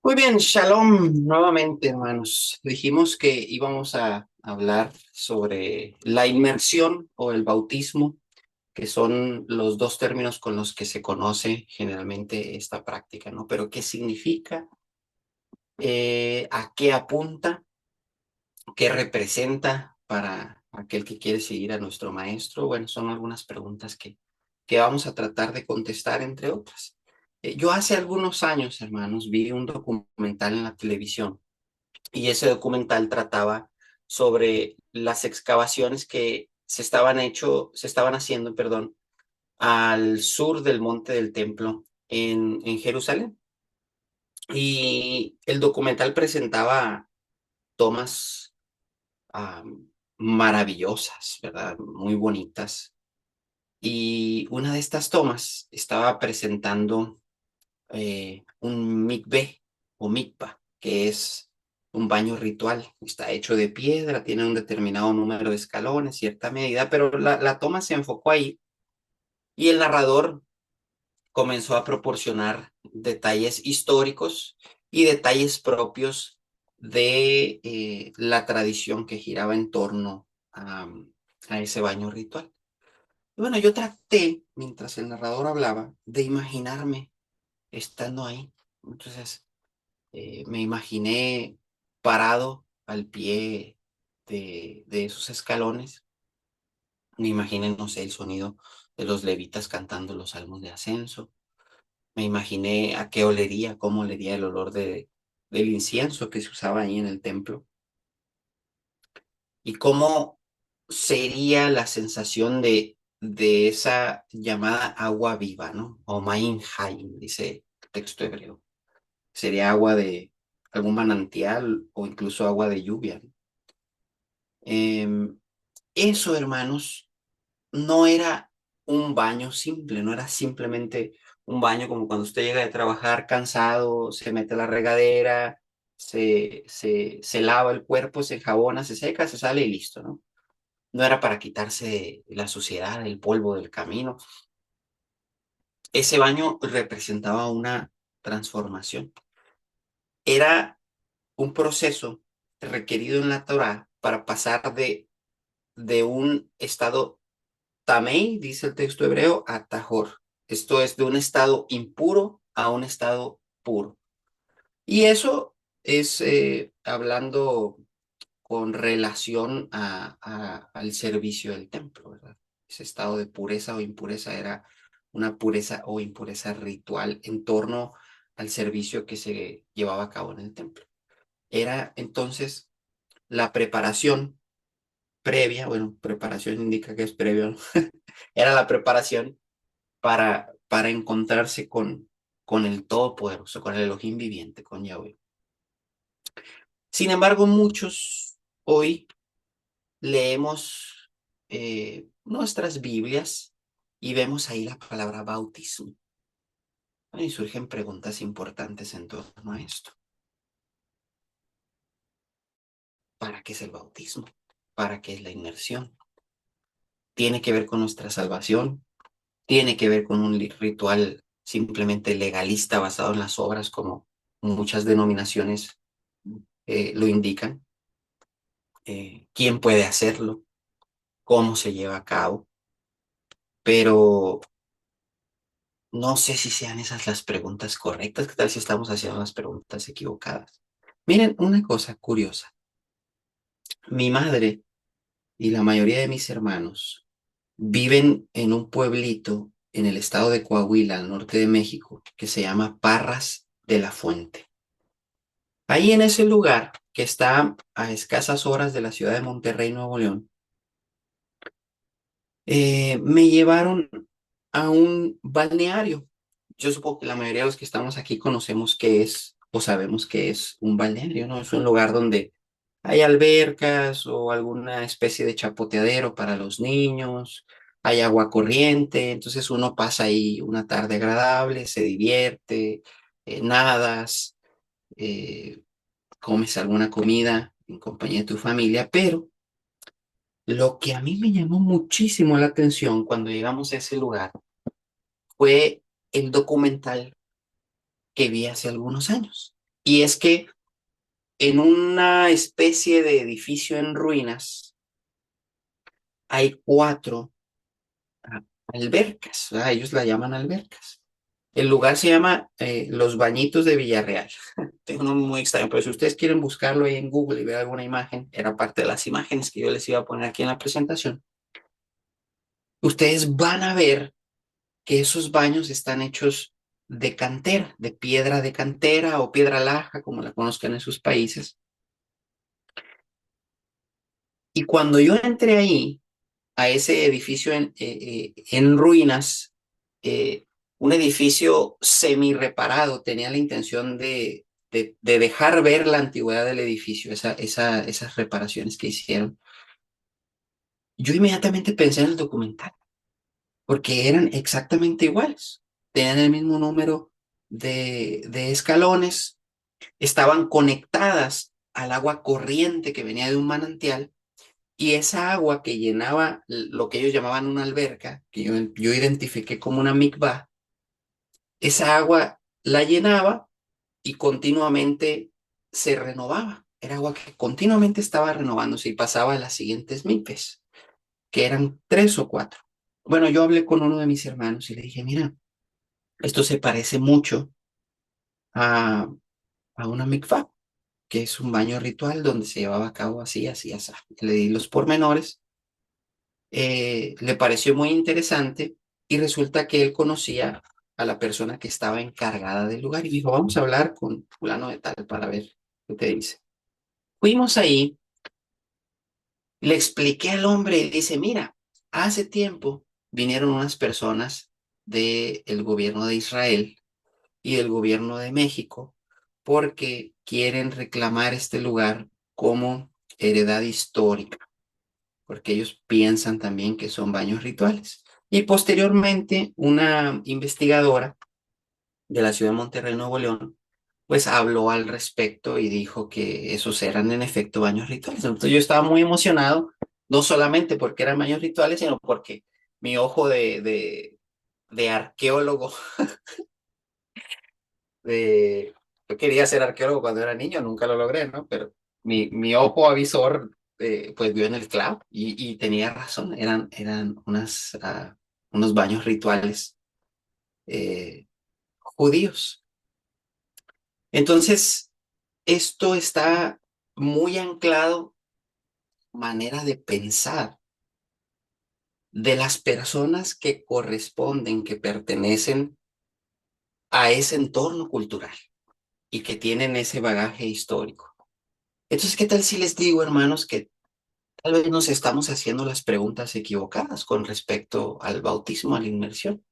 Muy bien, shalom nuevamente, hermanos. Dijimos que íbamos a hablar sobre la inmersión o el bautismo, que son los dos términos con los que se conoce generalmente esta práctica, ¿no? Pero ¿qué significa? ¿A qué apunta? ¿Qué representa para aquel que quiere seguir a nuestro maestro? Bueno, son algunas preguntas que vamos a tratar de contestar, entre otras. Yo hace algunos años, hermanos, vi un documental en la televisión y ese documental trataba sobre las excavaciones que se estaban haciendo, perdón, al sur del Monte del Templo en Jerusalén. Y el documental presentaba tomas maravillosas, ¿verdad? Muy bonitas. Y una de estas tomas estaba presentando un mikveh o mikvah, que es un baño ritual. Está hecho de piedra, tiene un determinado número de escalones, cierta medida, pero la toma se enfocó ahí y el narrador comenzó a proporcionar detalles históricos y detalles propios de la tradición que giraba en torno a ese baño ritual. Y bueno, yo traté, mientras el narrador hablaba, de imaginarme estando ahí. Entonces, me imaginé parado al pie de esos escalones. Me imaginé, no sé, el sonido de los levitas cantando los salmos de ascenso. Me imaginé a qué olería, cómo olería el olor del incienso que se usaba ahí en el templo y cómo sería la sensación de esa llamada agua viva, ¿no? O Main Hayim, dice el texto hebreo. Sería agua de algún manantial o incluso agua de lluvia, ¿no? Eso, hermanos, no era un baño simple, no era simplemente un baño como cuando usted llega de trabajar cansado, se mete a la regadera, se lava el cuerpo, se enjabona, se seca, se sale y listo, ¿no? No era para quitarse la suciedad, el polvo del camino. Ese baño representaba una transformación. Era un proceso requerido en la Torá para pasar de un estado tamei, dice el texto hebreo, a tahor. Esto es de un estado impuro a un estado puro. Y eso es hablando con relación al servicio del templo, ¿verdad? Ese estado de pureza o impureza era una pureza o impureza ritual en torno al servicio que se llevaba a cabo en el templo. Era entonces la preparación previa, bueno, preparación indica que es previo, ¿no? Era la preparación para encontrarse con el Todopoderoso, con el Elohim viviente, con Yahweh. Sin embargo, muchos hoy leemos nuestras Biblias y vemos ahí la palabra bautismo. Y surgen preguntas importantes en torno a esto. ¿Para qué es el bautismo? ¿Para qué es la inmersión? ¿Tiene que ver con nuestra salvación? ¿Tiene que ver con un ritual simplemente legalista basado en las obras como muchas denominaciones lo indican? ¿Quién puede hacerlo? ¿Cómo se lleva a cabo? Pero no sé si sean esas las preguntas correctas. ¿Qué tal si estamos haciendo las preguntas equivocadas? Miren, una cosa curiosa. Mi madre y la mayoría de mis hermanos viven en un pueblito en el estado de Coahuila, al norte de México, que se llama Parras de la Fuente. Ahí en ese lugar, que está a escasas horas de la ciudad de Monterrey, Nuevo León, me llevaron a un balneario. Yo supongo que la mayoría de los que estamos aquí conocemos qué es o sabemos qué es un balneario, ¿no? Es un lugar donde hay albercas o alguna especie de chapoteadero para los niños, hay agua corriente, entonces uno pasa ahí una tarde agradable, se divierte, nadas, eh, comes alguna comida en compañía de tu familia, pero lo que a mí me llamó muchísimo la atención cuando llegamos a ese lugar fue el documental que vi hace algunos años. Y es que en una especie de edificio en ruinas hay cuatro albercas, ¿verdad? Ellos la llaman albercas. El lugar se llama Los Bañitos de Villarreal. Tengo un nombre muy extraño, pero si ustedes quieren buscarlo ahí en Google y ver alguna imagen, era parte de las imágenes que yo les iba a poner aquí en la presentación. Ustedes van a ver que esos baños están hechos de cantera, de piedra de cantera o piedra laja, como la conozcan en sus países. Y cuando yo entré ahí, a ese edificio en ruinas, eh, un edificio semi reparado, tenía la intención de dejar ver la antigüedad del edificio, esas reparaciones que hicieron. Yo inmediatamente pensé en el documental, porque eran exactamente iguales. Tenían el mismo número de escalones, estaban conectadas al agua corriente que venía de un manantial. Y esa agua que llenaba lo que ellos llamaban una alberca, que yo identifiqué como una mikvah, esa agua la llenaba y continuamente se renovaba. Era agua que continuamente estaba renovándose y pasaba a las siguientes mikvahs, que eran tres o cuatro. Bueno, yo hablé con uno de mis hermanos y le dije, mira, esto se parece mucho a, a una mikvah, que es un baño ritual donde se llevaba a cabo así, así, así. Le di los pormenores, le pareció muy interesante y resulta que él conocía a la persona que estaba encargada del lugar y dijo, vamos a hablar con fulano de tal para ver qué te dice. Fuimos ahí, le expliqué al hombre y dice, mira, hace tiempo vinieron unas personas del gobierno de Israel y del gobierno de México porque quieren reclamar este lugar como heredad histórica, porque ellos piensan también que son baños rituales. Y posteriormente, una investigadora de la ciudad de Monterrey, Nuevo León, pues habló al respecto y dijo que esos eran en efecto baños rituales. Entonces yo estaba muy emocionado, no solamente porque eran baños rituales, sino porque mi ojo de arqueólogo, yo quería ser arqueólogo cuando era niño, nunca lo logré, ¿no? Pero mi ojo avisor, pues vio en el clavo y tenía razón, eran unos baños rituales eh, judíos. Entonces, esto está muy anclado, manera de pensar de las personas que corresponden, que pertenecen a ese entorno cultural y que tienen ese bagaje histórico. Entonces, ¿qué tal si les digo, hermanos, que tal vez nos estamos haciendo las preguntas equivocadas con respecto al bautismo, a la inmersión?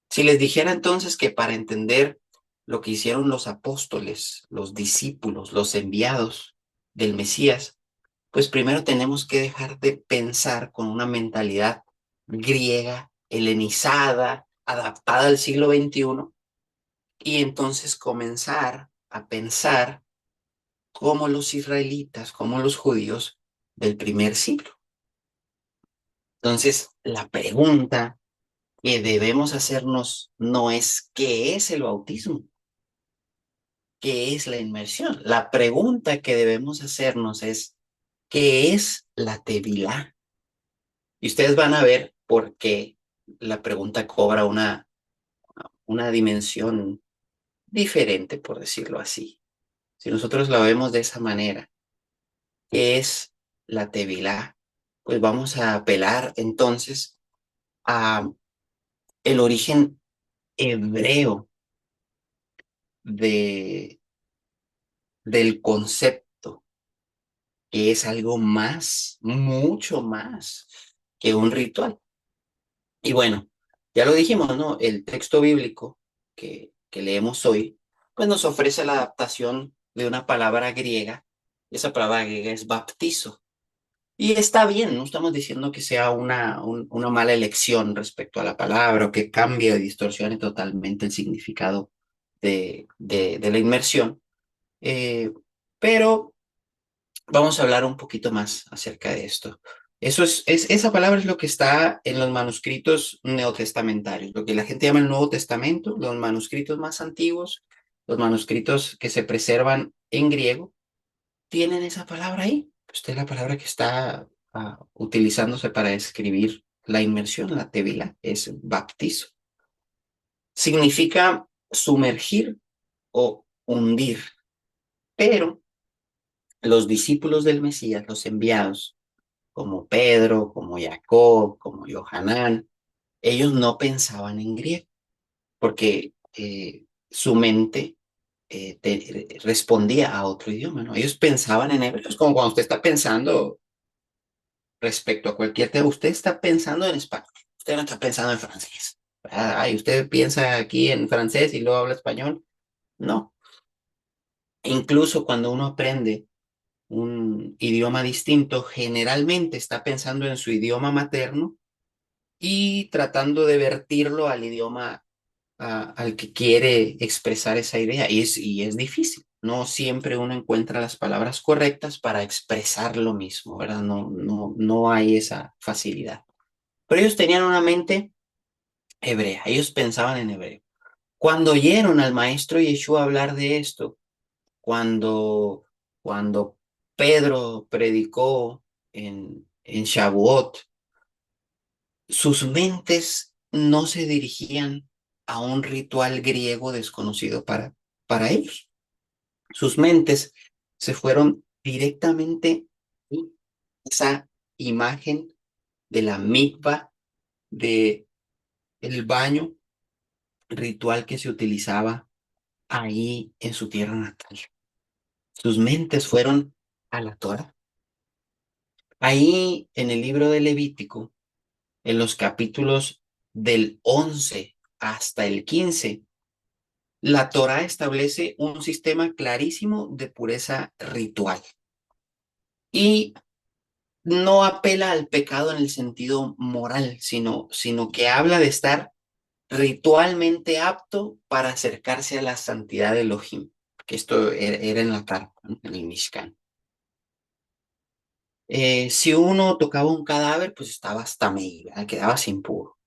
Si les dijera entonces que para entender lo que hicieron los apóstoles, los discípulos, los enviados del Mesías, pues primero tenemos que dejar de pensar con una mentalidad griega, helenizada, adaptada al siglo XXI, y entonces comenzar a pensar como los israelitas, como los judíos del primer siglo. Entonces, la pregunta que debemos hacernos no es ¿qué es el bautismo? ¿Qué es la inmersión? La pregunta que debemos hacernos es ¿qué es la tevilá? Y ustedes van a ver por qué la pregunta cobra una dimensión diferente, por decirlo así. Si nosotros la vemos de esa manera, ¿qué es la tevilá? Pues vamos a apelar entonces a el origen hebreo de, del concepto, que es algo más, mucho más que un ritual. Y bueno, ya lo dijimos, ¿no? El texto bíblico que leemos hoy, pues nos ofrece la adaptación de una palabra griega. Esa palabra griega es baptizo. Y está bien, no estamos diciendo que sea una mala elección respecto a la palabra o que cambie o distorsione totalmente el significado de la inmersión. Eh, pero vamos a hablar un poquito más acerca de esto. Esa palabra es lo que está en los manuscritos neotestamentarios, lo que la gente llama el Nuevo Testamento, los manuscritos más antiguos. Los manuscritos que se preservan en griego tienen esa palabra ahí. Esta es la palabra que está utilizándose para describir la inmersión, la tevila, es baptizo. Significa sumergir o hundir, pero los discípulos del Mesías, los enviados, como Pedro, como Jacob, como Johanán, ellos no pensaban en griego, porque su mente respondía a otro idioma, ¿no? Ellos pensaban en hebreo, es como cuando usted está pensando respecto a cualquier tema, usted está pensando en español, usted no está pensando en francés. Ay, usted piensa aquí en francés y luego habla español. No. Incluso cuando uno aprende un idioma distinto, generalmente está pensando en su idioma materno y tratando de vertirlo al idioma al que quiere expresar esa idea. Y es difícil. No siempre uno encuentra las palabras correctas para expresar lo mismo, ¿verdad? No hay esa facilidad. Pero ellos tenían una mente hebrea, ellos pensaban en hebreo. Cuando oyeron al maestro Yeshua hablar de esto, cuando, cuando Pedro predicó en Shavuot, sus mentes no se dirigían a un ritual griego desconocido para ellos. Sus mentes se fueron directamente a esa imagen de la mikvah, de el baño ritual que se utilizaba ahí en su tierra natal. Sus mentes fueron a la Torah. Ahí en el libro de Levítico, en los capítulos del 11 hasta el 15, la Torá establece un sistema clarísimo de pureza ritual y no apela al pecado en el sentido moral, sino que habla de estar ritualmente apto para acercarse a la santidad de Elohim, que esto era en la carta, ¿no? En el Mishkan. Si uno tocaba un cadáver, pues estaba hasta medio, quedaba sin puro.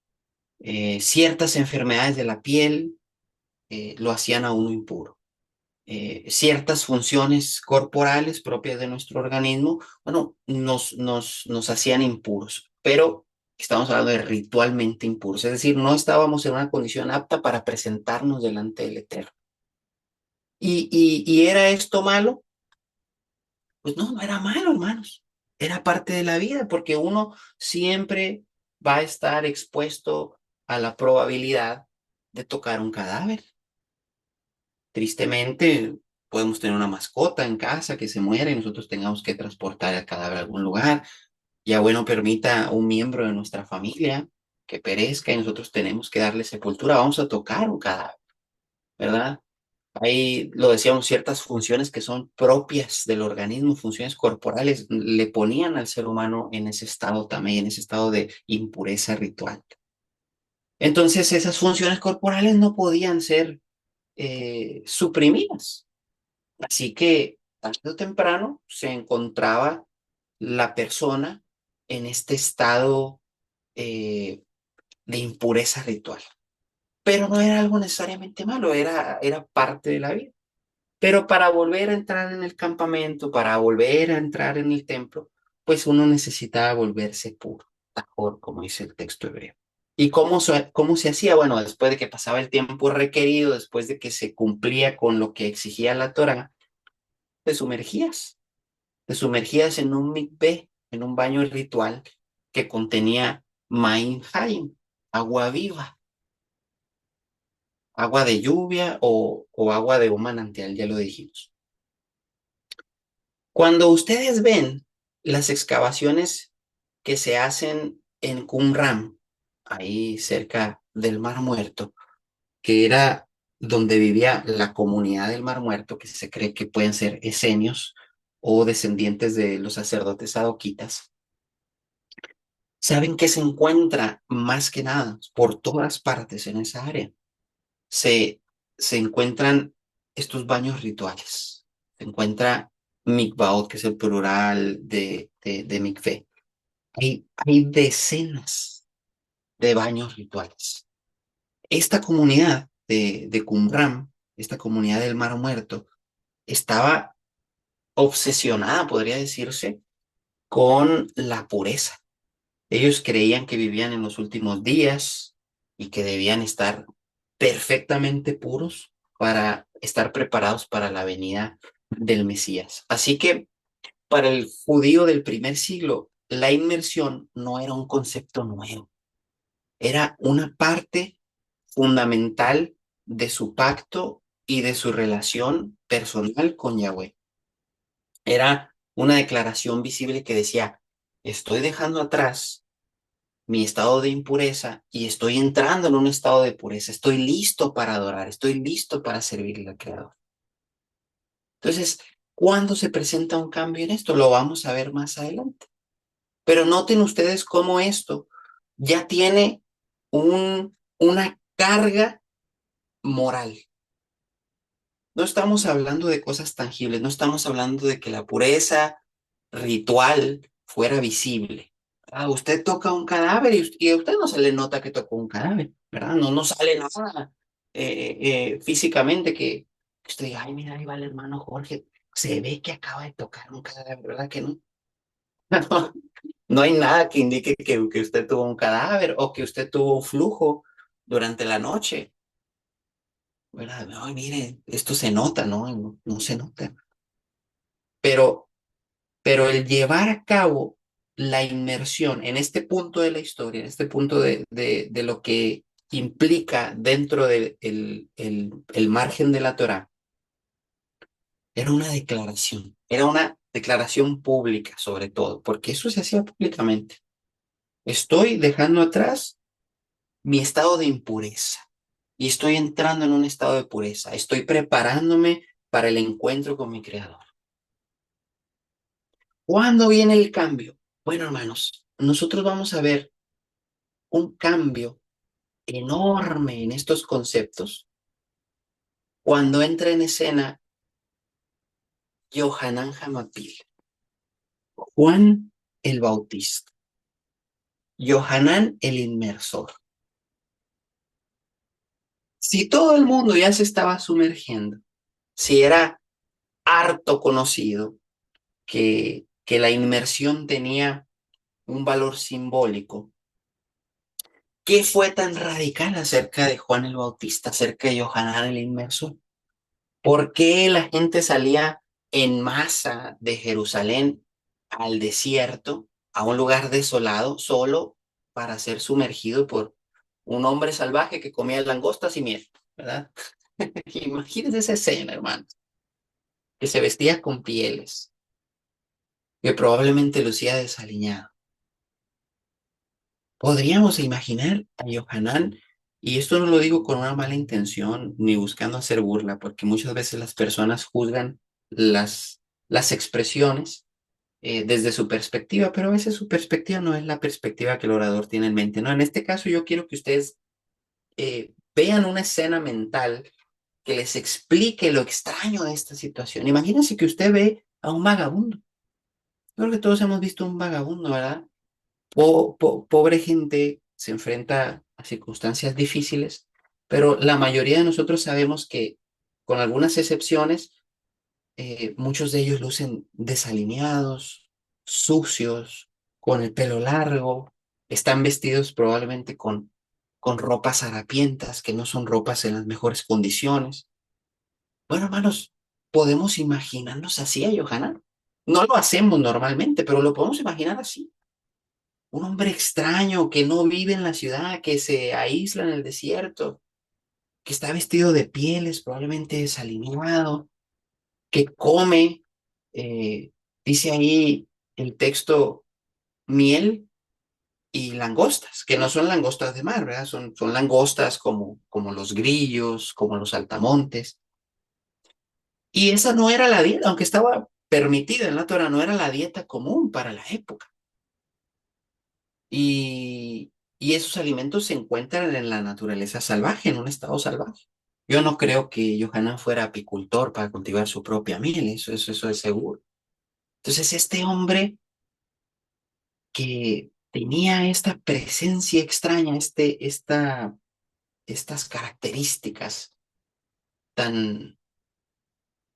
Ciertas enfermedades de la piel lo hacían a uno impuro. Ciertas funciones corporales propias de nuestro organismo, bueno, nos hacían impuros, pero estamos hablando de ritualmente impuros, es decir, no estábamos en una condición apta para presentarnos delante del Eterno. ¿Y era esto malo? Pues no era malo, hermanos. Era parte de la vida, porque uno siempre va a estar expuesto a la probabilidad de tocar un cadáver. Tristemente, podemos tener una mascota en casa que se muere y nosotros tengamos que transportar el cadáver a algún lugar. Ya bueno, permita un miembro de nuestra familia que perezca y nosotros tenemos que darle sepultura. Vamos a tocar un cadáver, ¿verdad? Ahí lo decíamos, ciertas funciones que son propias del organismo, funciones corporales, le ponían al ser humano en ese estado también, en ese estado de impureza ritual. Entonces, esas funciones corporales no podían ser suprimidas. Así que tarde o temprano se encontraba la persona en este estado eh, de impureza ritual. Pero no era algo necesariamente malo, era parte de la vida. Pero para volver a entrar en el campamento, para volver a entrar en el templo, pues uno necesitaba volverse puro, tajor, como dice el texto hebreo. ¿Y cómo se hacía? Bueno, después de que pasaba el tiempo requerido, después de que se cumplía con lo que exigía la Torá, te sumergías. Te sumergías en un mikveh, en un baño ritual que contenía Maim Haim, agua viva, agua de lluvia o agua de un manantial, ya lo dijimos. Cuando ustedes ven las excavaciones que se hacen en Qumran, ahí cerca del Mar Muerto, que era donde vivía la comunidad del Mar Muerto, que se cree que pueden ser esenios o descendientes de los sacerdotes sadoquitas, saben que se encuentra más que nada por todas partes en esa área. Se, se encuentran estos baños rituales. Se encuentra mikvaot, que es el plural de mikveh. Hay decenas de baños rituales. Esta comunidad de Qumran esta comunidad del Mar Muerto, estaba obsesionada, podría decirse, con la pureza. Ellos creían que vivían en los últimos días y que debían estar perfectamente puros para estar preparados para la venida del Mesías. Así que para el judío del primer siglo, la inmersión no era un concepto nuevo, era una parte fundamental de su pacto y de su relación personal con Yahweh. Era una declaración visible que decía, estoy dejando atrás mi estado de impureza y estoy entrando en un estado de pureza. Estoy listo para adorar, estoy listo para servirle al Creador. Entonces, ¿cuándo se presenta un cambio en esto? Lo vamos a ver más adelante. Pero noten ustedes cómo esto ya tiene una carga moral. No estamos hablando de cosas tangibles, no estamos hablando de que la pureza ritual fuera visible. Ah, usted toca un cadáver y a usted no se le nota que tocó un cadáver, ¿verdad? No, no sale nada físicamente que usted diga, ay, mira, ahí va el hermano Jorge, se ve que acaba de tocar un cadáver, ¿verdad que no? No, no hay nada que indique que usted tuvo un cadáver o que usted tuvo un flujo durante la noche, ¿verdad? Ay, mire, esto se nota, ¿no? No, no se nota. Pero, pero el llevar a cabo la inmersión en este punto de la historia, en este punto de lo que implica dentro del el margen de la Torá, era una declaración pública sobre todo, porque eso se hacía públicamente. Estoy dejando atrás mi estado de impureza y estoy entrando en un estado de pureza. Estoy preparándome para el encuentro con mi Creador. ¿Cuándo viene el cambio? Bueno, hermanos, nosotros vamos a ver un cambio enorme en estos conceptos cuando entra en escena Yohanan Jamapil, Juan el Bautista, Yohanan el Inmersor. Si todo el mundo ya se estaba sumergiendo, si era harto conocido que la inmersión tenía un valor simbólico, ¿qué fue tan radical acerca de Juan el Bautista, acerca de Yohanan el Inmersor? ¿Por qué la gente salía en masa de Jerusalén al desierto, a un lugar desolado, solo para ser sumergido por un hombre salvaje que comía langostas y miel, ¿verdad? Imagínense esa escena, hermano, que se vestía con pieles, que probablemente lucía desaliñado. Podríamos imaginar a Yohanan, y esto no lo digo con una mala intención ni buscando hacer burla, porque muchas veces las personas juzgan las expresiones desde su perspectiva, pero a veces su perspectiva no es la perspectiva que el orador tiene en mente, ¿no? En este caso yo quiero que ustedes vean una escena mental que les explique lo extraño de esta situación. Imagínense que usted ve a un vagabundo. Creo que todos hemos visto un vagabundo, ¿verdad? Pobre gente se enfrenta a circunstancias difíciles, pero la mayoría de nosotros sabemos que, con algunas excepciones, muchos de ellos lucen desalineados, sucios, con el pelo largo, están vestidos probablemente con ropas harapientas, que no son ropas en las mejores condiciones. Bueno, hermanos, podemos imaginarnos así a Johanan. No lo hacemos normalmente, pero lo podemos imaginar así. Un hombre extraño que no vive en la ciudad, que se aísla en el desierto, que está vestido de pieles, probablemente desalineado, que come, eh, dice ahí el texto, miel y langostas, que no son langostas de mar, ¿verdad? Son langostas como los grillos, como los saltamontes. Y esa no era la dieta, aunque estaba permitida en la Torah, no era la dieta común para la época. Y esos alimentos se encuentran en la naturaleza salvaje, en un estado salvaje. Yo no creo que Yohanan fuera apicultor para cultivar su propia miel, eso es seguro. Entonces, este hombre que tenía esta presencia extraña, estas características, tan,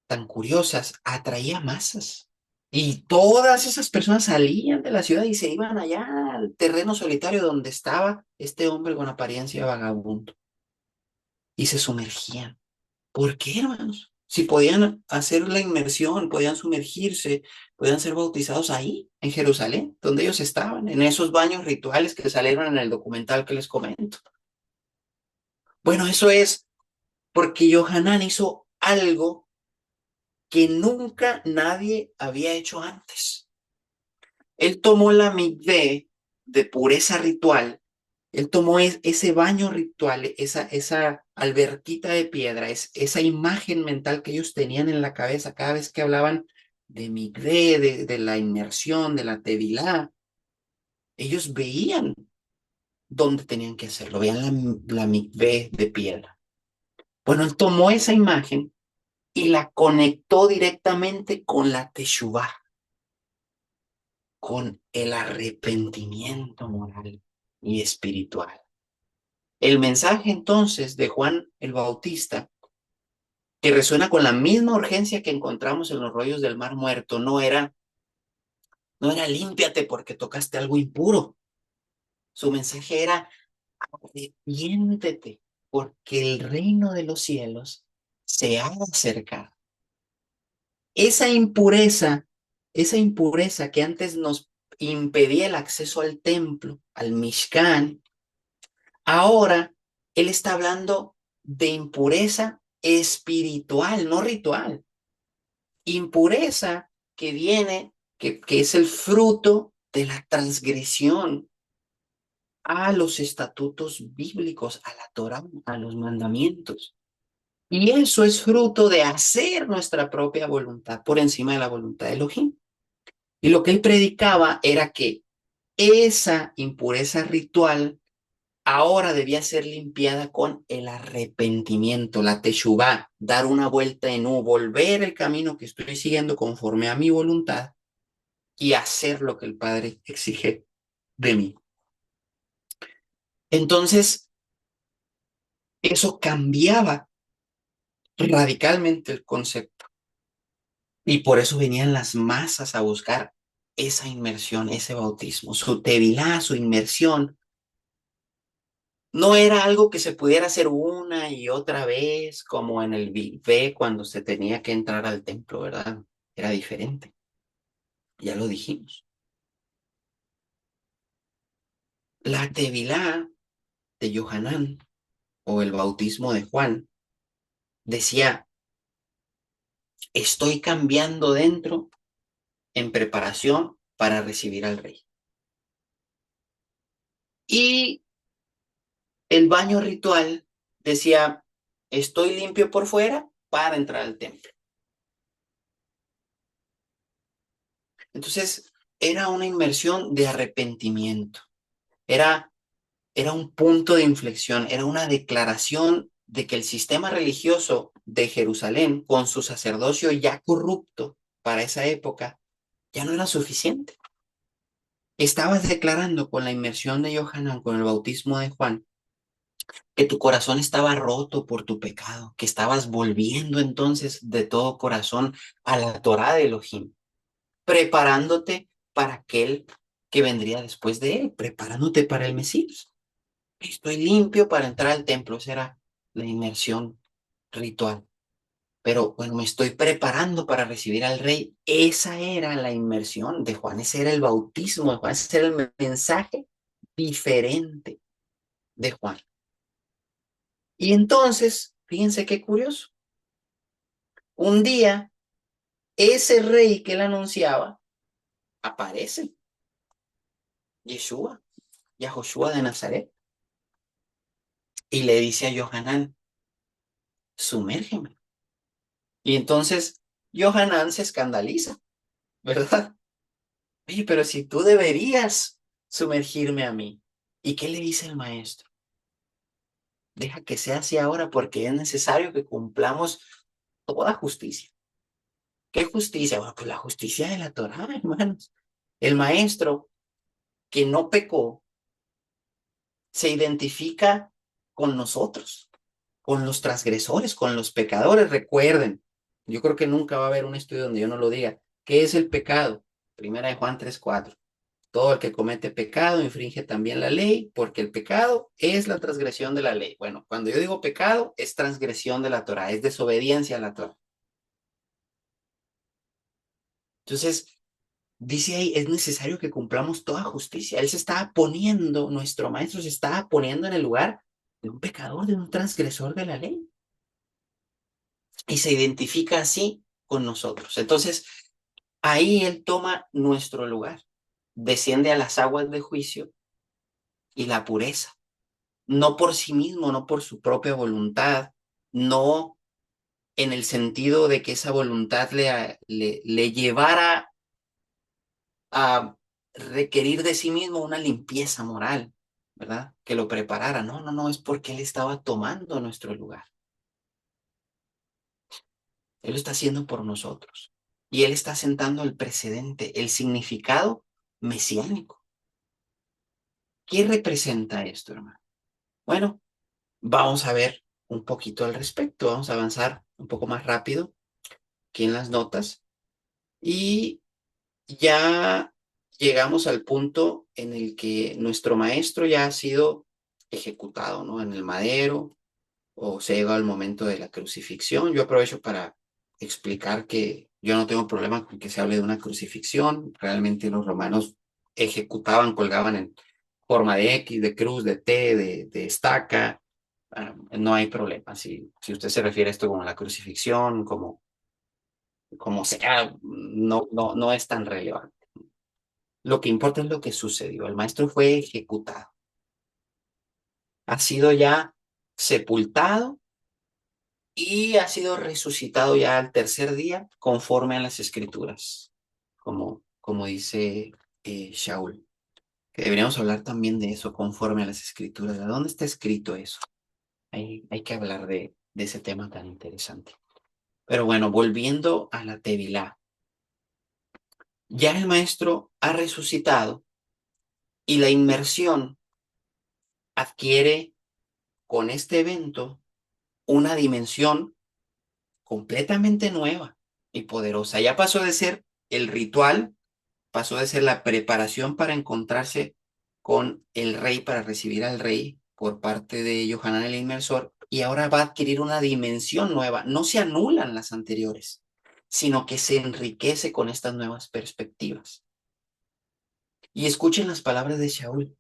tan curiosas, atraía masas. Y todas esas personas salían de la ciudad y se iban allá al terreno solitario donde estaba este hombre con apariencia de vagabundo y se sumergían. ¿Por qué, hermanos? Si podían hacer la inmersión, podían sumergirse, podían ser bautizados ahí, en Jerusalén, donde ellos estaban, en esos baños rituales que salieron en el documental que les comento. Bueno, eso es porque Johanán hizo algo que nunca nadie había hecho antes. Él tomó la mikvé de pureza ritual, él tomó ese baño ritual, esa alberquita de piedra, esa imagen mental que ellos tenían en la cabeza cada vez que hablaban de mikvé, de la inmersión, de la tevilá. Ellos veían dónde tenían que hacerlo, veían la mikvé de piedra. Bueno, él tomó esa imagen y la conectó directamente con la teshuvá, con el arrepentimiento moral y espiritual. El mensaje entonces de Juan el Bautista, que resuena con la misma urgencia que encontramos en los rollos del Mar Muerto, no era límpiate porque tocaste algo impuro. Su mensaje era arrepiéntete porque el reino de los cielos se ha acercado. Esa impureza, esa impureza que antes nos impedía el acceso al templo, al Mishkan, ahora él está hablando de impureza espiritual, no ritual. Impureza que viene, que es el fruto de la transgresión a los estatutos bíblicos, a la Torá, a los mandamientos. Y eso es fruto de hacer nuestra propia voluntad por encima de la voluntad de Elohim. Y lo que él predicaba era que esa impureza ritual ahora debía ser limpiada con el arrepentimiento, la teshuvá, dar una vuelta en U, volver el camino que estoy siguiendo conforme a mi voluntad y hacer lo que el Padre exige de mí. Entonces, eso cambiaba radicalmente el concepto y por eso venían las masas a buscar esa inmersión, ese bautismo, su tevilá, su inmersión. No era algo que se pudiera hacer una y otra vez, como en el Big B cuando se tenía que entrar al templo, ¿verdad? Era diferente, ya lo dijimos. La Tevilá de Yohanan o el bautismo de Juan decía, estoy cambiando dentro en preparación para recibir al rey. Y el baño ritual decía, estoy limpio por fuera para entrar al templo. Entonces, era una inmersión de arrepentimiento. Era era un punto de inflexión, era una declaración de que el sistema religioso de Jerusalén, con su sacerdocio ya corrupto para esa época, ya no era suficiente. Estabas declarando con la inmersión de Yohanan, con el bautismo de Juan, que tu corazón estaba roto por tu pecado, que estabas volviendo entonces de todo corazón a la Torá de Elohim, preparándote para aquel que vendría después de él, preparándote para el Mesías. Estoy limpio para entrar al templo, esa era la inmersión ritual. Pero bueno, me estoy preparando para recibir al rey. Esa era la inmersión de Juan, ese era el bautismo de Juan, ese era el mensaje diferente de Juan. Y entonces, fíjense qué curioso. Un día, ese rey que él anunciaba aparece, Yeshua, Yahoshua de Nazaret, y le dice a Yohanan, sumérgeme. Y entonces, Yohanan se escandaliza, ¿verdad? Oye, pero si tú deberías sumergirme a mí. ¿Y qué le dice el maestro? Deja que sea así ahora porque es necesario que cumplamos toda justicia. ¿Qué justicia? Bueno, pues la justicia de la Torá, hermanos. El maestro que no pecó se identifica con nosotros. con los transgresores, con los pecadores. Recuerden, yo creo que nunca va a haber un estudio donde yo no lo diga. ¿Qué es el pecado? Primera de Juan 3:4. Todo el que comete pecado infringe también la ley, porque el pecado es la transgresión de la ley. Bueno, cuando yo digo pecado, es transgresión de la Torah, es desobediencia a la Torah. Entonces, dice ahí, es necesario que cumplamos toda justicia. Él se estaba poniendo, nuestro maestro se estaba poniendo en el lugar de un pecador, de un transgresor de la ley. Y se identifica así con nosotros. Entonces, ahí él toma nuestro lugar, desciende a las aguas de juicio y la pureza, no por sí mismo, no por su propia voluntad, no en el sentido de que esa voluntad le llevara a requerir de sí mismo una limpieza moral, ¿verdad? Que lo preparara. No, no, no, es porque él estaba tomando nuestro lugar. Él lo está haciendo por nosotros. Y él está sentando el precedente, el significado mesiánico. ¿Qué representa esto, hermano? Bueno, vamos a ver un poquito al respecto. Vamos a avanzar un poco más rápido que en las notas. Y ya llegamos al punto en el que nuestro maestro ya ha sido ejecutado, ¿no? En el madero, o se llega al momento de la crucifixión. Yo aprovecho para explicar que yo no tengo problema con que se hable de una crucifixión. Realmente los romanos ejecutaban, colgaban en forma de X, de cruz, de T, de estaca. No hay problema. Si usted se refiere a esto como la crucifixión, como sea, no es tan relevante. Lo que importa es lo que sucedió. El maestro fue ejecutado. Ha sido ya sepultado y ha sido resucitado ya al tercer día conforme a las escrituras, como dice Shaul, que deberíamos hablar también de eso conforme a las escrituras. ¿De dónde está escrito eso? Hay que hablar de ese tema tan interesante. Pero bueno, volviendo a la Tevilá, ya el maestro ha resucitado y la inmersión adquiere con este evento una dimensión completamente nueva y poderosa. Ya pasó de ser el ritual, pasó de ser la preparación para encontrarse con el rey, para recibir al rey por parte de Yohanan el Inmersor, y ahora va a adquirir una dimensión nueva. No se anulan las anteriores, sino que se enriquece con estas nuevas perspectivas. Y escuchen las palabras de Shaul,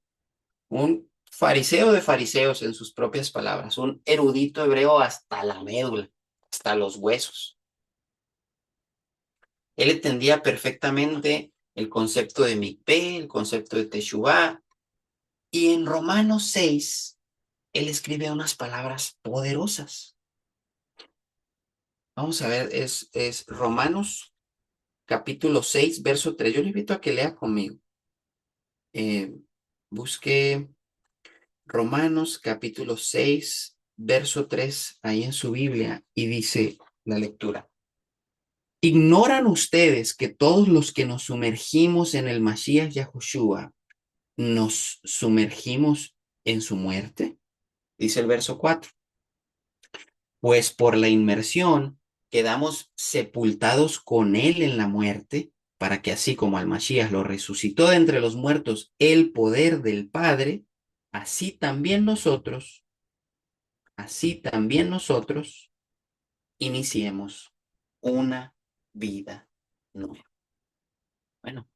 un fariseo de fariseos en sus propias palabras, un erudito hebreo hasta la médula, hasta los huesos. Él entendía perfectamente el concepto de mikveh, el concepto de teshuvah, y en Romanos 6, él escribe unas palabras poderosas. Vamos a ver, es Romanos capítulo 6, verso 3. Yo le invito a que lea conmigo. Eh, busque Romanos capítulo 6, verso 3 ahí en su Biblia y dice la lectura. ¿Ignoran ustedes que todos los que nos sumergimos en el Mashiach Yahushua nos sumergimos en su muerte? Dice el verso 4. Pues por la inmersión quedamos sepultados con él en la muerte, para que así como al Mashiach lo resucitó de entre los muertos el poder del Padre, así también nosotros, así también nosotros iniciemos una vida nueva. Bueno,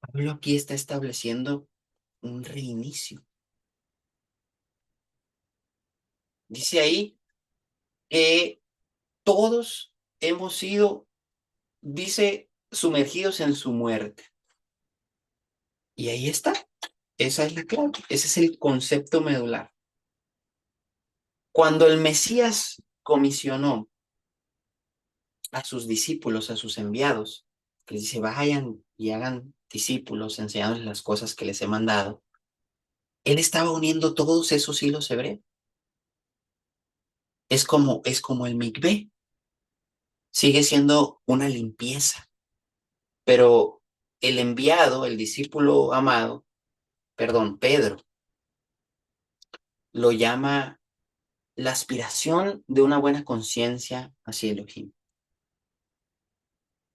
Pablo aquí está estableciendo un reinicio. Dice ahí que todos hemos sido, dice, sumergidos en su muerte. Y ahí está. Esa es la clave. Ese es el concepto medular. Cuando el Mesías comisionó a sus discípulos, a sus enviados, que les dice, vayan y hagan discípulos, enseñándoles las cosas que les he mandado, él estaba uniendo todos esos hilos hebreos. Es como el mikveh. Sigue siendo una limpieza, pero el enviado, el discípulo amado, perdón, Pedro, lo llama la aspiración de una buena conciencia hacia Elohim.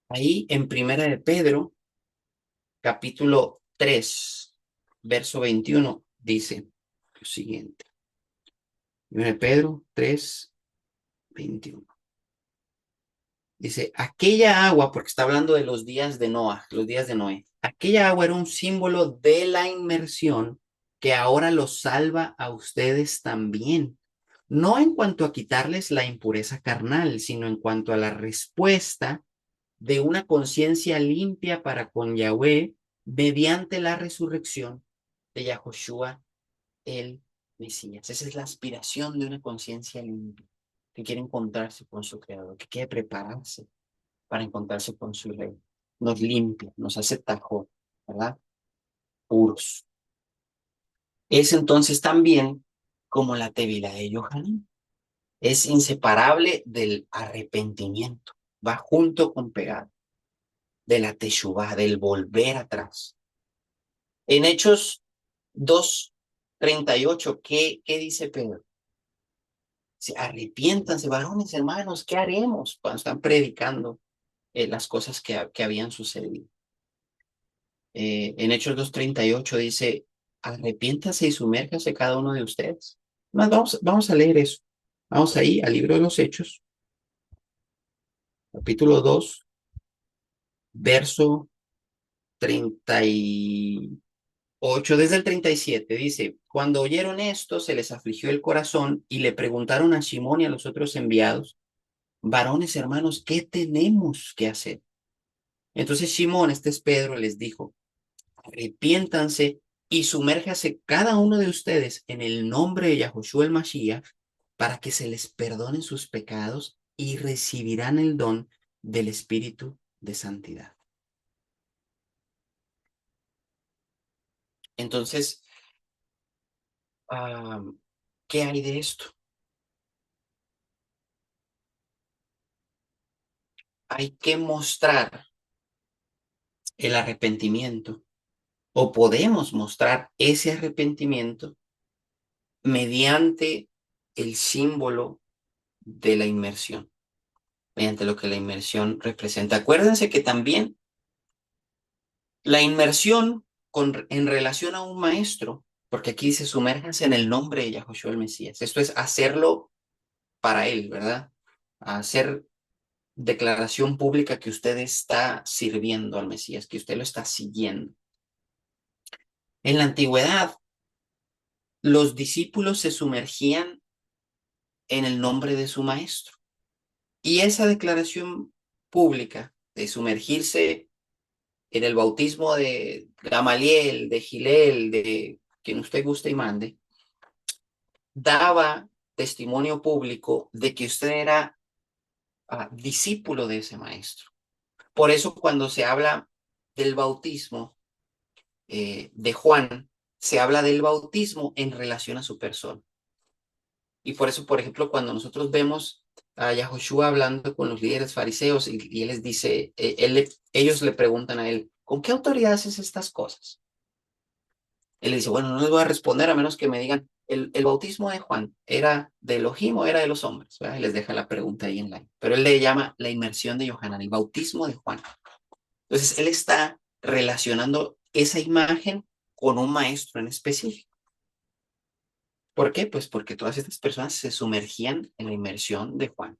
Ahí en Primera de Pedro, capítulo 3, verso 21, dice lo siguiente. Primera de Pedro 3, 21. Dice, aquella agua, porque está hablando de los días de Noah, los días de Noé, aquella agua era un símbolo de la inmersión que ahora los salva a ustedes también. No en cuanto a quitarles la impureza carnal, sino en cuanto a la respuesta de una conciencia limpia para con Yahweh mediante la resurrección de Yahoshua el Mesías. Esa es la aspiración de una conciencia limpia, que quiere encontrarse con su Creador, que quiere prepararse para encontrarse con su Rey. Nos limpia, nos hace tajo, ¿verdad? Puros. Es entonces también como la Tevila de Yohanan. Es inseparable del arrepentimiento. Va junto con pegado de la Teshuvah, del volver atrás. En Hechos 2:38, ¿qué dice Pedro? Arrepiéntanse, varones, hermanos, ¿qué haremos? Cuando están predicando las cosas que habían sucedido. En Hechos 2:38 dice, arrepiéntase y sumérjase cada uno de ustedes. Vamos a leer eso. Vamos ahí al libro de los Hechos, capítulo 2, verso 38, desde el 37, dice, cuando oyeron esto, se les afligió el corazón y le preguntaron a Simón y a los otros enviados, varones hermanos, ¿qué tenemos que hacer? Entonces Simón, este es Pedro, les dijo, arrepiéntanse y sumérjase cada uno de ustedes en el nombre de Yahoshua el Mashiach para que se les perdonen sus pecados y recibirán el don del Espíritu de santidad. Entonces, ¿qué hay de esto? Hay que mostrar el arrepentimiento o podemos mostrar ese arrepentimiento mediante el símbolo de la inmersión, mediante lo que la inmersión representa. Acuérdense que también la inmersión en relación a un maestro, porque aquí dice sumérjanse en el nombre de Yahoshua el Mesías. Esto es hacerlo para él, ¿verdad? Hacer declaración pública que usted está sirviendo al Mesías, que usted lo está siguiendo. En la antigüedad, los discípulos se sumergían en el nombre de su maestro. Y esa declaración pública de sumergirse en el bautismo de Gamaliel, de Gilel, de quien usted guste y mande, daba testimonio público de que usted era discípulo de ese maestro. Por eso cuando se habla del bautismo de Juan, se habla del bautismo en relación a su persona. Y por eso, por ejemplo, cuando nosotros vemos a Yahoshua hablando con los líderes fariseos y él les dice, ellos le preguntan a él, ¿con qué autoridad haces estas cosas? Él le dice, bueno, no les voy a responder a menos que me digan, el bautismo de Juan, ¿era de Elohim o era de los hombres? ¿Verdad? Y les deja la pregunta ahí en la... Pero él le llama la inmersión de Yohanan, el bautismo de Juan. Entonces, él está relacionando esa imagen con un maestro en específico. ¿Por qué? Pues porque todas estas personas se sumergían en la inmersión de Juan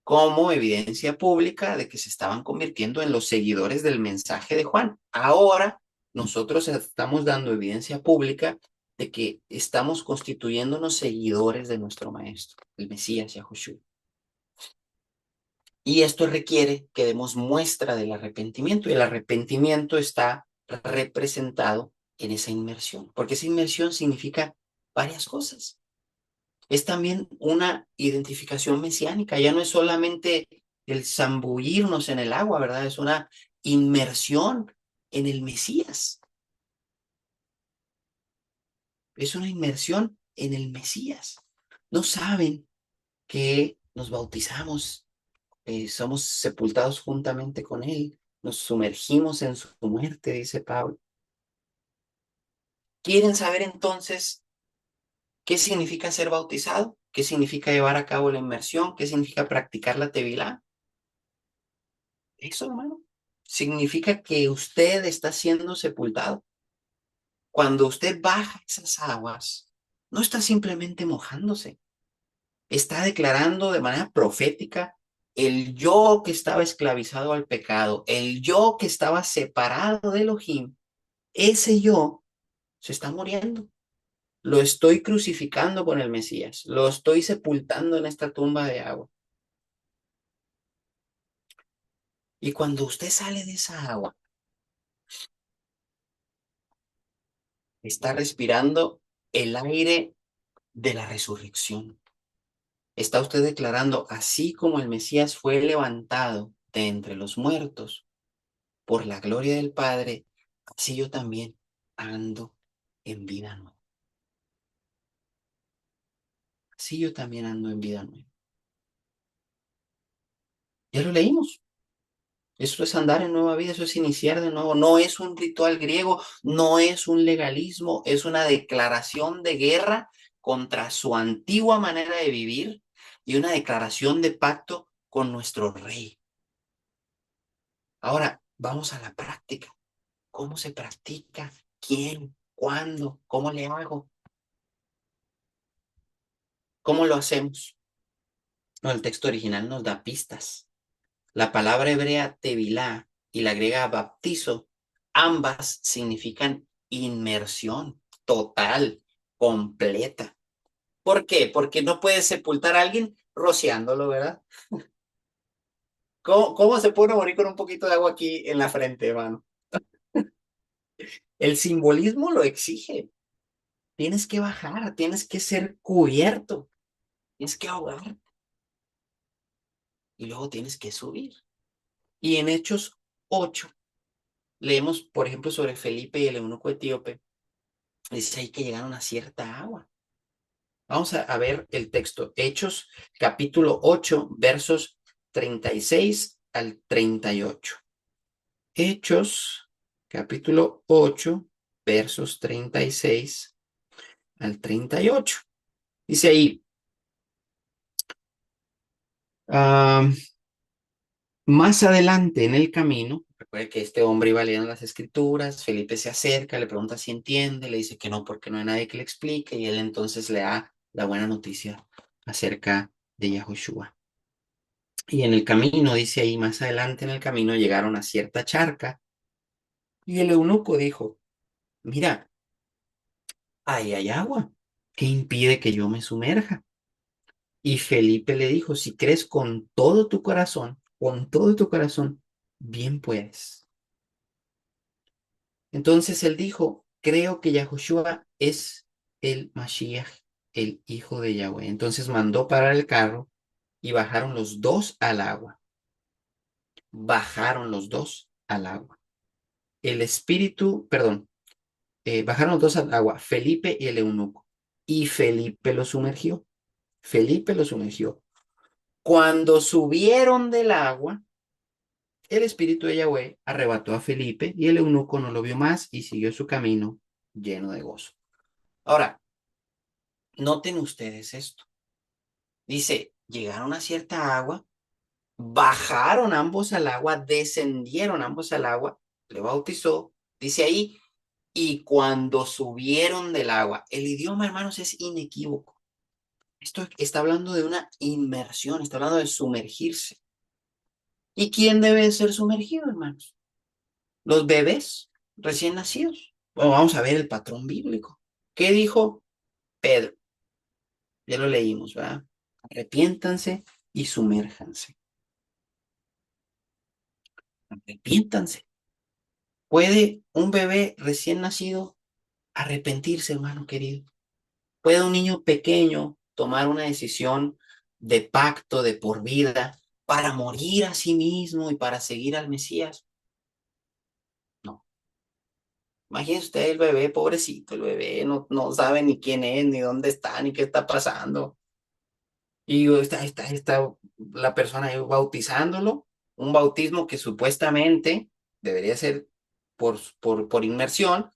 como evidencia pública de que se estaban convirtiendo en los seguidores del mensaje de Juan. Ahora nosotros estamos dando evidencia pública de que estamos constituyéndonos seguidores de nuestro Maestro, el Mesías Yahushua. Y esto requiere que demos muestra del arrepentimiento, y el arrepentimiento está representado en esa inmersión, porque esa inmersión significa varias cosas. Es también una identificación mesiánica, ya no es solamente el zambullirnos en el agua, ¿verdad? Es una inmersión en el Mesías. Es una inmersión en el Mesías. No saben que nos bautizamos, somos sepultados juntamente con Él, nos sumergimos en su muerte, dice Pablo. ¿Quieren saber entonces qué significa ser bautizado? ¿Qué significa llevar a cabo la inmersión? ¿Qué significa practicar la tevilá? Eso, hermano, significa que usted está siendo sepultado. Cuando usted baja esas aguas, no está simplemente mojándose, está declarando de manera profética el yo que estaba esclavizado al pecado, el yo que estaba separado de Elohim, ese yo se está muriendo. Lo estoy crucificando con el Mesías, lo estoy sepultando en esta tumba de agua. Y cuando usted sale de esa agua, está respirando el aire de la resurrección. Está usted declarando, así como el Mesías fue levantado de entre los muertos por la gloria del Padre, así yo también ando en vida nueva. Así yo también ando en vida nueva. Ya lo leímos. Eso es andar en nueva vida, eso es iniciar de nuevo. No es un ritual griego, no es un legalismo, es una declaración de guerra contra su antigua manera de vivir y una declaración de pacto con nuestro rey. Ahora, vamos a la práctica. ¿Cómo se practica? ¿Quién? ¿Cuándo? ¿Cómo le hago? ¿Cómo lo hacemos? No, el texto original nos da pistas. La palabra hebrea tevilá y la griega baptizo, ambas significan inmersión total, completa. ¿Por qué? Porque no puedes sepultar a alguien rociándolo, ¿verdad? ¿Cómo se puede morir con un poquito de agua aquí en la frente, hermano? El simbolismo lo exige. Tienes que bajar, tienes que ser cubierto, tienes que ahogar y luego tienes que subir. Y en Hechos 8 leemos, por ejemplo, sobre Felipe y el eunuco etíope. Dice ahí que llegaron a cierta agua. Vamos a ver el texto. Hechos, capítulo 8, versos 36 al 38. Hechos, capítulo 8, versos 36 al 38. Dice ahí, ah, más adelante en el camino, recuerde que este hombre iba leyendo las escrituras, Felipe se acerca, le pregunta si entiende, le dice que no, porque no hay nadie que le explique, y él entonces le da la buena noticia acerca de Yahushua. Y en el camino, dice ahí, más adelante en el camino llegaron a cierta charca, y el eunuco dijo, mira, ahí hay agua, ¿qué impide que yo me sumerja? Y Felipe le dijo, si crees con todo tu corazón, bien puedes. Entonces él dijo, creo que Yahushua es el Mashiach, el hijo de Yahweh. Entonces mandó parar el carro y bajaron los dos al agua. Bajaron los dos al agua. El espíritu, perdón, bajaron los dos al agua, Felipe y el eunuco. Y Felipe lo sumergió. Felipe lo sumergió. Cuando subieron del agua, el espíritu de Yahweh arrebató a Felipe y el eunuco no lo vio más y siguió su camino lleno de gozo. Ahora, noten ustedes esto. Dice, llegaron a cierta agua, bajaron ambos al agua, descendieron ambos al agua, le bautizó, dice ahí, y cuando subieron del agua, el idioma, hermanos, es inequívoco. Esto está hablando de una inmersión, está hablando de sumergirse. ¿Y quién debe ser sumergido, hermanos? Los bebés recién nacidos. Bueno, vamos a ver el patrón bíblico. ¿Qué dijo Pedro? Ya lo leímos, ¿verdad? Arrepiéntanse y sumérjanse. Arrepiéntanse. ¿Puede un bebé recién nacido arrepentirse, hermano querido? ¿Puede un niño pequeño tomar una decisión de pacto de por vida para morir a sí mismo y para seguir al Mesías? No. Imagínese usted el bebé, pobrecito, el bebé no sabe ni quién es, ni dónde está, ni qué está pasando. Y está la persona ahí bautizándolo, un bautismo que supuestamente debería ser por inmersión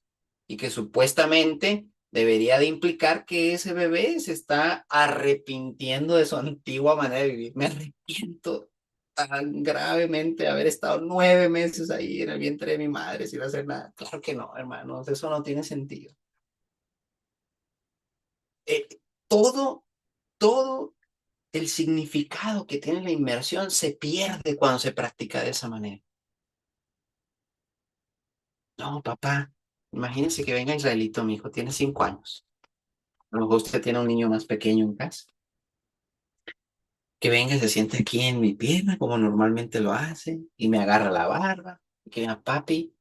y que supuestamente debería de implicar que ese bebé se está arrepintiendo de su antigua manera de vivir. Me arrepiento tan gravemente de haber estado 9 meses ahí en el vientre de mi madre sin hacer nada. Claro que no, hermanos, eso no tiene sentido. Eh, todo, todo el significado que tiene la inmersión se pierde cuando se practica de esa manera. No, papá, imagínese que venga Israelito, mi hijo, tiene 5 años. A lo mejor usted tiene un niño más pequeño en casa. Que venga y se siente aquí en mi pierna, como normalmente lo hace, y me agarra la barba. Y que diga, papi,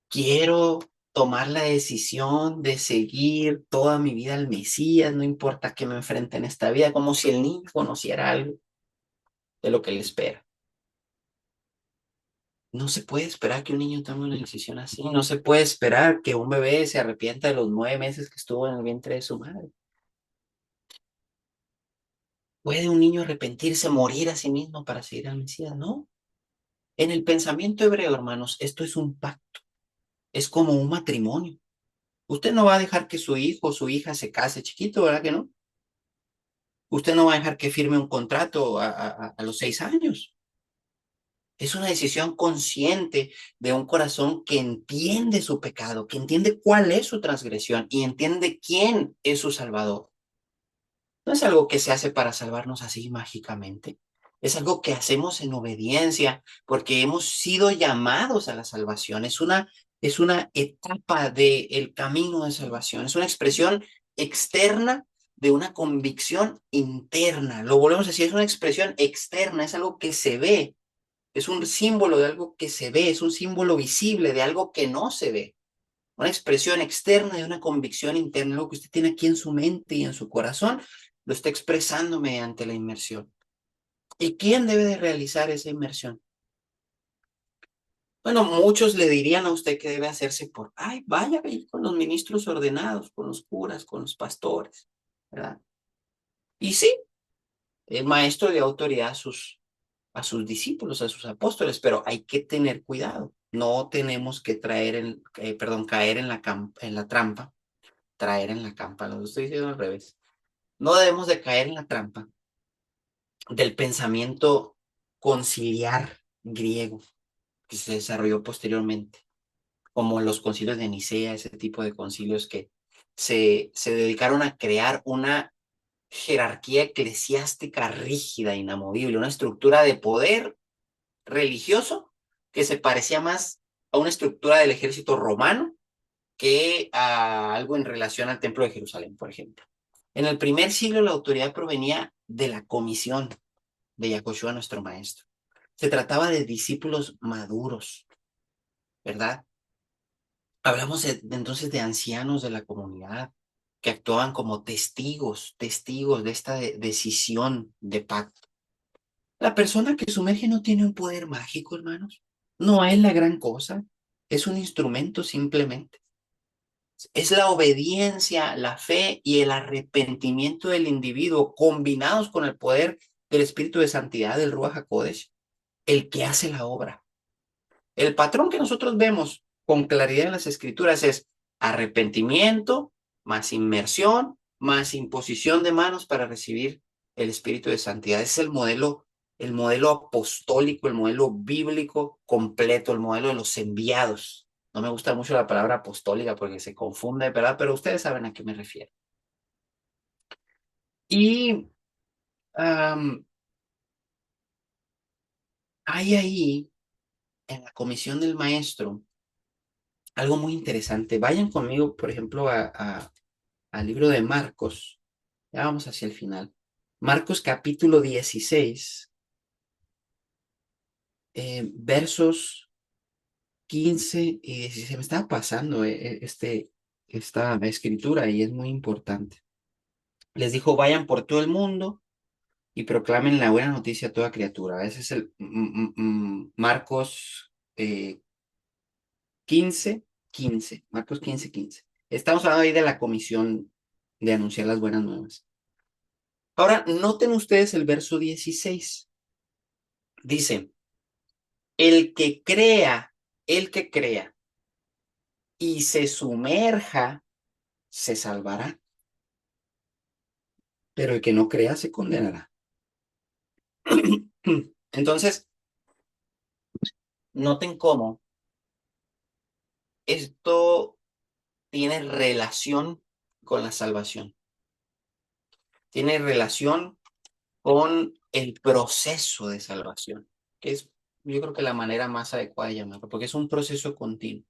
quiero tomar la decisión de seguir toda mi vida al Mesías, no importa que me enfrente en esta vida, como si el niño conociera algo de lo que le espera. No se puede esperar que un niño tome una decisión así. No se puede esperar que un bebé se arrepienta de los 9 meses que estuvo en el vientre de su madre. ¿Puede un niño arrepentirse, morir a sí mismo para seguir al Mesías? No. En el pensamiento hebreo, hermanos, esto es un pacto. Es como un matrimonio. Usted no va a dejar que su hijo o su hija se case chiquito, ¿verdad que no? Usted no va a dejar que firme un contrato a los 6 años. Es una decisión consciente de un corazón que entiende su pecado, que entiende cuál es su transgresión y entiende quién es su Salvador. No es algo que se hace para salvarnos así mágicamente. Es algo que hacemos en obediencia porque hemos sido llamados a la salvación. Es una etapa del camino de salvación. Es una expresión externa de una convicción interna. Lo volvemos a decir, es una expresión externa, es algo que se ve, es un símbolo de algo que se ve, es un símbolo visible de algo que no se ve. Una expresión externa de una convicción interna, algo que usted tiene aquí en su mente y en su corazón, lo está expresando mediante la inmersión. ¿Y quién debe de realizar esa inmersión? Bueno, muchos le dirían a usted que debe hacerse ay, vaya con los ministros ordenados, con los curas, con los pastores, ¿verdad? Y sí, el maestro de autoridad a sus discípulos, a sus apóstoles, pero hay que tener cuidado. No tenemos que caer en la trampa, traer en la campa, lo estoy diciendo al revés. No debemos de caer en la trampa del pensamiento conciliar griego que se desarrolló posteriormente, como los concilios de Nicea, ese tipo de concilios que se dedicaron a crear una jerarquía eclesiástica rígida, inamovible, una estructura de poder religioso que se parecía más a una estructura del ejército romano que a algo en relación al Templo de Jerusalén, por ejemplo. En el primer siglo la autoridad provenía de la comisión de Yahushua, nuestro maestro. Se trataba de discípulos maduros, ¿verdad? Hablamos entonces de ancianos de la comunidad que actuaban como testigos de esta decisión de pacto. La persona que sumerge no tiene un poder mágico, hermanos. No es la gran cosa. Es un instrumento simplemente. Es la obediencia, la fe y el arrepentimiento del individuo combinados con el poder del Espíritu de Santidad del Ruach HaKodesh, el que hace la obra. El patrón que nosotros vemos con claridad en las Escrituras es arrepentimiento, más inmersión, más imposición de manos para recibir el Espíritu de Santidad. Es el modelo apostólico, el modelo bíblico completo, el modelo de los enviados. No me gusta mucho la palabra apostólica porque se confunde, ¿verdad? Pero ustedes saben a qué me refiero. Y am, hay ahí, en la comisión del maestro, algo muy interesante. Vayan conmigo, por ejemplo, al libro de Marcos. Ya vamos hacia el final. Marcos capítulo 16, versos 15 y 16. Me estaba pasando esta escritura y es muy importante. Les dijo, vayan por todo el mundo y proclamen la buena noticia a toda criatura. Ese es el Marcos 15, 15. Marcos 15, 15. Estamos hablando ahí de la comisión de anunciar las buenas nuevas. Ahora, noten ustedes el verso 16. Dice, el que crea, el que crea y se sumerja se salvará, pero el que no crea se condenará. Entonces, noten cómo esto tiene relación con la salvación, tiene relación con el proceso de salvación, que es, yo creo que la manera más adecuada de llamarlo, porque es un proceso continuo.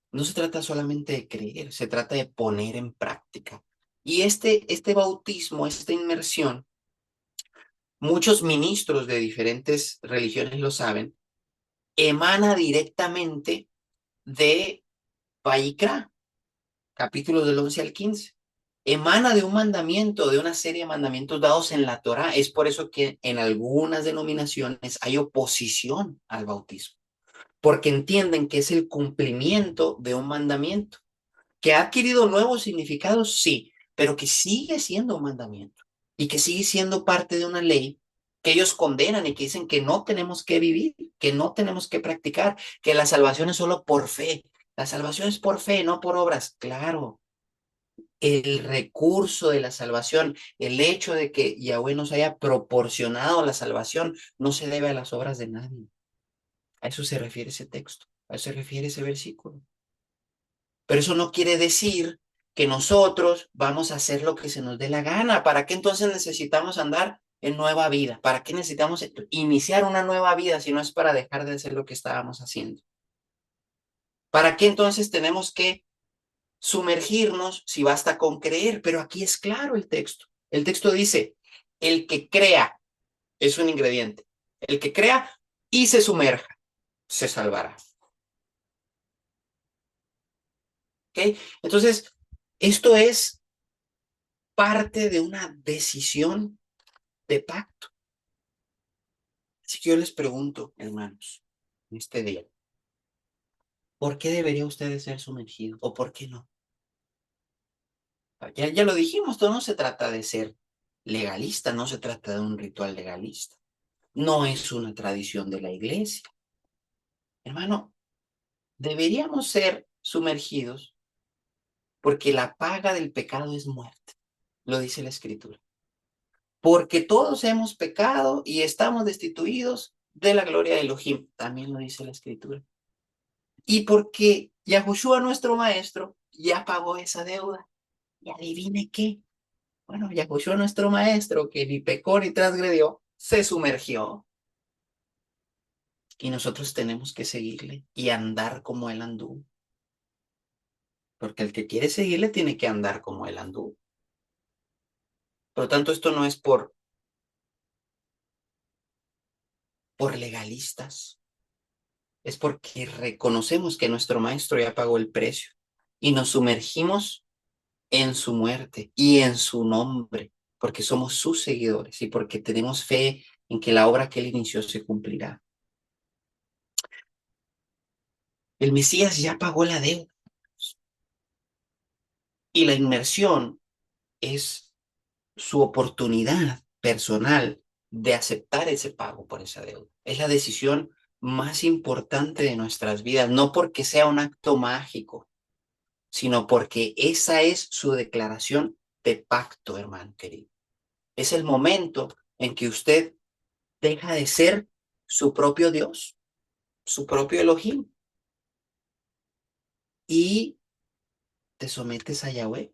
No se trata solamente de creer, se trata de poner en práctica. Y este bautismo, esta inmersión, muchos ministros de diferentes religiones lo saben, emana directamente de Vayikra, capítulos del 11 al 15. Emana de un mandamiento, de una serie de mandamientos dados en la Torá. Es por eso que en algunas denominaciones hay oposición al bautismo, porque entienden que es el cumplimiento de un mandamiento, que ha adquirido nuevos significados, sí, pero que sigue siendo un mandamiento y que sigue siendo parte de una ley que ellos condenan y que dicen que no tenemos que vivir, que no tenemos que practicar, que la salvación es solo por fe. La salvación es por fe, no por obras. Claro, el recurso de la salvación, el hecho de que Yahweh nos haya proporcionado la salvación, no se debe a las obras de nadie. A eso se refiere ese texto, a eso se refiere ese versículo. Pero eso no quiere decir que nosotros vamos a hacer lo que se nos dé la gana. ¿Para qué entonces necesitamos andar en nueva vida? ¿Para qué necesitamos iniciar una nueva vida si no es para dejar de hacer lo que estábamos haciendo? ¿Para qué entonces tenemos que sumergirnos si basta con creer? Pero aquí es claro el texto. El texto dice, el que crea es un ingrediente. El que crea y se sumerja, se salvará. ¿Ok? Entonces, esto es parte de una decisión de pacto. Así que yo les pregunto, hermanos, en este día, ¿por qué debería usted ser sumergido o por qué no? Ya lo dijimos, esto no se trata de ser legalista, no se trata de un ritual legalista, no es una tradición de la iglesia. Hermano, deberíamos ser sumergidos porque la paga del pecado es muerte, lo dice la Escritura. Porque todos hemos pecado y estamos destituidos de la gloria de Elohim, también lo dice la Escritura. Y porque Yahushua, nuestro maestro, ya pagó esa deuda. Y adivine qué. Bueno, Yahushua, nuestro maestro, que ni pecó ni transgredió, se sumergió. Y nosotros tenemos que seguirle y andar como él anduvo. Porque el que quiere seguirle tiene que andar como él anduvo. Por lo tanto, esto no es por legalistas. Es porque reconocemos que nuestro maestro ya pagó el precio. Y nos sumergimos en su muerte y en su nombre, porque somos sus seguidores y porque tenemos fe en que la obra que él inició se cumplirá. El Mesías ya pagó la deuda y la inmersión es su oportunidad personal de aceptar ese pago por esa deuda. Es la decisión más importante de nuestras vidas, no porque sea un acto mágico, sino porque esa es su declaración de pacto, hermano querido. Es el momento en que usted deja de ser su propio Dios, su propio Elohim, y te sometes a Yahweh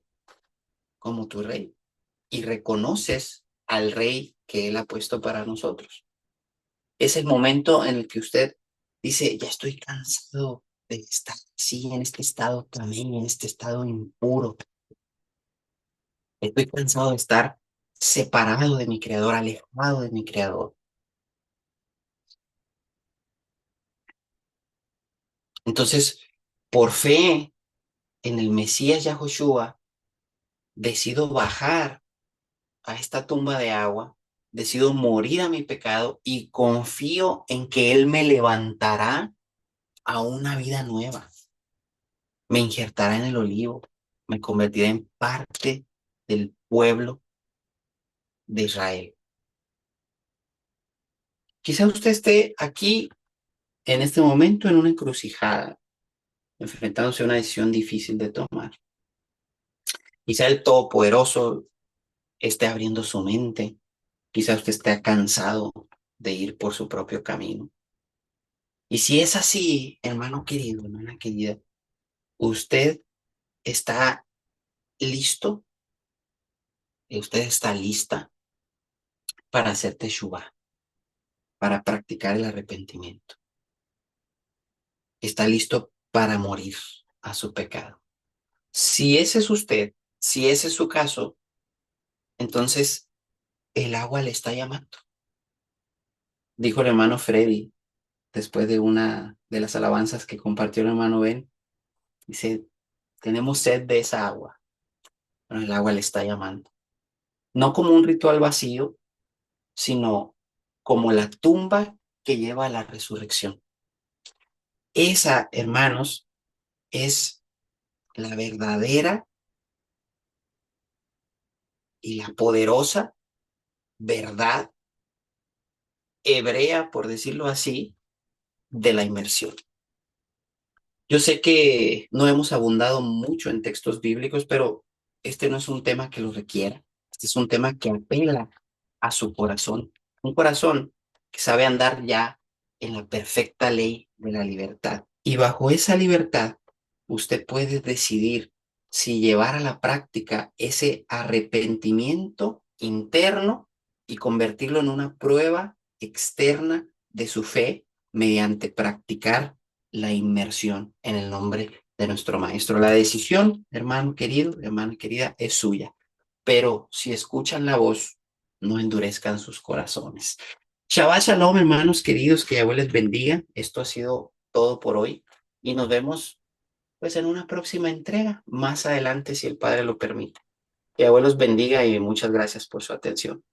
como tu rey y reconoces al rey que él ha puesto para nosotros. Es el momento en el que usted dice, ya estoy cansado de estar así, en este estado también, en este estado impuro. Estoy cansado de estar separado de mi creador, alejado de mi creador. Entonces, por fe en el Mesías Yahushua, decido bajar a esta tumba de agua, decido morir a mi pecado y confío en que Él me levantará a una vida nueva, me injertará en el olivo, me convertirá en parte del pueblo de Israel. Quizá usted esté aquí en este momento en una encrucijada, enfrentándose a una decisión difícil de tomar. Quizá el Todopoderoso esté abriendo su mente. Quizá usted esté cansado de ir por su propio camino. Y si es así, hermano querido, hermana querida, usted está listo, usted está lista para hacer teshuva, para practicar el arrepentimiento. Está listo para morir a su pecado. Si ese es usted, si ese es su caso, entonces el agua le está llamando. Dijo el hermano Freddy después de una de las alabanzas que compartió el hermano Ben. Dice, tenemos sed de esa agua. Bueno, el agua le está llamando. No como un ritual vacío, sino como la tumba que lleva a la resurrección. Esa, hermanos, es la verdadera y la poderosa verdad hebrea, por decirlo así, de la inmersión. Yo sé que no hemos abundado mucho en textos bíblicos, pero este no es un tema que lo requiera. Este es un tema que apela a su corazón. Un corazón que sabe andar ya en la perfecta ley de la libertad. Y bajo esa libertad, usted puede decidir si llevar a la práctica ese arrepentimiento interno y convertirlo en una prueba externa de su fe mediante practicar la inmersión en el nombre de nuestro Maestro. La decisión, hermano querido, hermana querida, es suya. Pero si escuchan la voz, no endurezcan sus corazones. Shabbat Shalom, hermanos queridos, que Yahweh les bendiga. Esto ha sido todo por hoy y nos vemos pues en una próxima entrega más adelante si el Padre lo permite. Que Yahweh los bendiga y muchas gracias por su atención.